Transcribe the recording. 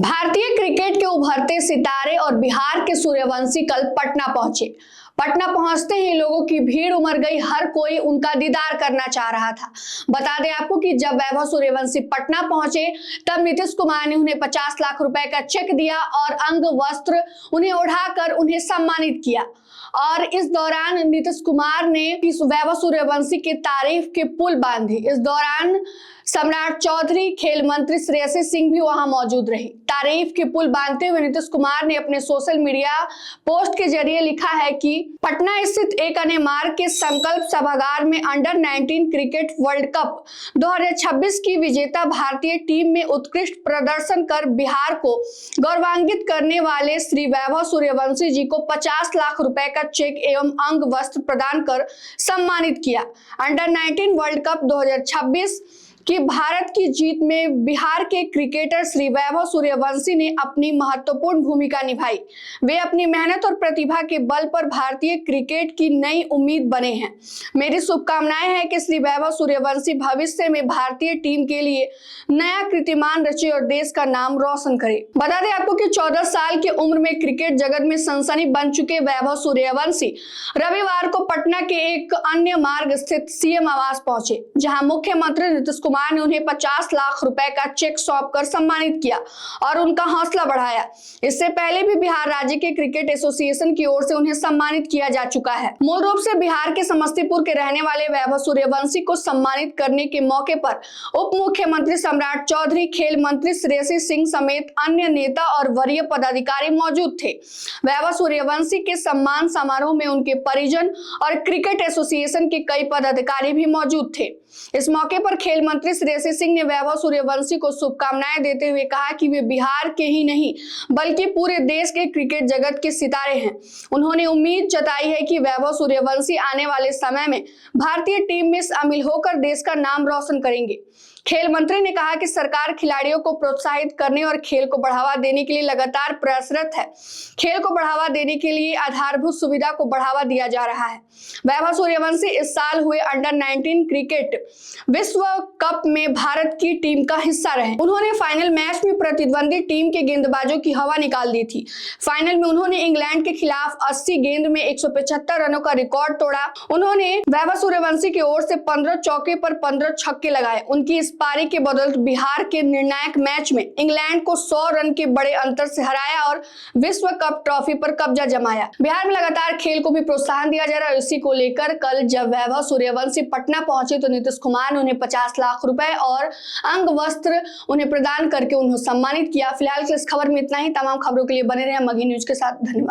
भारतीय क्रिकेट के उभरते सितारे और बिहार के सूर्यवंशी कल पटना पहुंचे। पटना पहुंचते ही लोगों की भीड़ उमड़ गई। हर कोई उनका दीदार करना चाह रहा था। बता दें आपको कि जब वैभव सूर्यवंशी पटना पहुंचे तब नीतीश कुमार ने उन्हें 50 लाख रुपए का चेक दिया और अंग वस्त्र उन्हें ओढ़ाकर उन्हें सम्मानित किया। और इस दौरान नीतीश कुमार ने इस वैभव सूर्यवंशी की तारीफ के पुल बांधे। इस दौरान सम्राट चौधरी, खेल मंत्री श्रेयसी सिंह भी वहां मौजूद रहे। तारीफ के पुल बांधते हुए नीतीश कुमार ने अपने सोशल मीडिया पोस्ट के जरिए लिखा है कि पटना स्थित एक अन्य मार्ग के संकल्प सभागार में अंडर 19 क्रिकेट वर्ल्ड कप 2026 की विजेता भारतीय टीम में उत्कृष्ट प्रदर्शन कर बिहार को गौरवान्वित करने वाले श्री वैभव सूर्यवंशी जी को 50 लाख रुपए का चेक एवं अंग वस्त्र प्रदान कर सम्मानित किया। अंडर 19 वर्ल्ड कप 2026 कि भारत की जीत में बिहार के क्रिकेटर श्री वैभव सूर्यवंशी ने अपनी महत्वपूर्ण भूमिका निभाई। वे अपनी मेहनत और प्रतिभा के बल पर भारतीय क्रिकेट की नई उम्मीद बने हैं। मेरी शुभकामनाएं हैं कि श्री वैभव सूर्यवंशी भविष्य में भारतीय टीम के लिए नया कीर्तिमान रचे और देश का नाम रोशन करे। बता दें आपको कि 14 साल की उम्र में क्रिकेट जगत में सनसनी बन चुके वैभव सूर्यवंशी रविवार को पटना के एक अन्य मार्ग स्थित सीएम आवास पहुंचे, जहां मुख्यमंत्री नीतीश कुमार ने उन्हें 50 लाख रुपए का चेक सौंपकर सम्मानित किया और उनका हौसला बढ़ाया। इससे पहले भी बिहार राज्य के क्रिकेट एसोसिएशन की ओर से उन्हें सम्मानित किया जा चुका है। मूल रूप से बिहार के समस्तीपुर के रहने वाले वैभव सूर्यवंशी को सम्मानित करने के मौके पर उप मुख्यमंत्री सम्राट चौधरी, खेल मंत्री श्रेयसी सिंह समेत अन्य नेता और वरीय पदाधिकारी मौजूद थे। वैभव सूर्यवंशी के सम्मान समारोह में उनके परिजन और क्रिकेट एसोसिएशन के कई पदाधिकारी भी मौजूद थे। इस मौके पर खेल मंत्री श्रेयसी सिंह ने वैभव सूर्यवंशी को शुभकामनाएं देते हुए कहा कि वे बिहार के ही नहीं बल्कि पूरे देश के क्रिकेट जगत के सितारे हैं। उन्होंने उम्मीद जताई है कि वैभव सूर्यवंशी आने वाले समय में भारतीय टीम में शामिल होकर देश का नाम रोशन करेंगे। खेल मंत्री ने कहा कि सरकार खिलाड़ियों को प्रोत्साहित करने और खेल को बढ़ावा देने के लिए लगातार प्रयासरत है। खेल को बढ़ावा देने के लिए आधारभूत सुविधा को बढ़ावा दिया जा रहा है। वैभव सूर्यवंशी इस साल हुए अंडर 19 क्रिकेट विश्व कप में भारत की टीम का हिस्सा रहे। उन्होंने फाइनल मैच में प्रतिद्वंदी टीम के गेंदबाजों की हवा निकाल दी थी। फाइनल में उन्होंने इंग्लैंड के खिलाफ 80 गेंद में 175 रनों का रिकॉर्ड तोड़ा। उन्होंने वैभव सूर्यवंशी की ओर से 15 चौके पर 15 छक्के लगाए। उनकी इस पारी के बदौलत बिहार के निर्णायक मैच में इंग्लैंड को 100 रन के बड़े अंतर से हराया और विश्व कप ट्रॉफी पर कब्जा जमाया। बिहार में लगातार खेल को भी प्रोत्साहन दिया जा रहा है। इसी को लेकर कल जब वैभव सूर्यवंशी पटना पहुंचे तो नीतीश कुमार ने उन्हें 50 लाख रुपए और अंग वस्त्र उन्हें प्रदान करके उन्हें सम्मानित किया। फिलहाल इस खबर में इतना ही। तमाम खबरों के लिए बने रहे मगही न्यूज के साथ। धन्यवाद।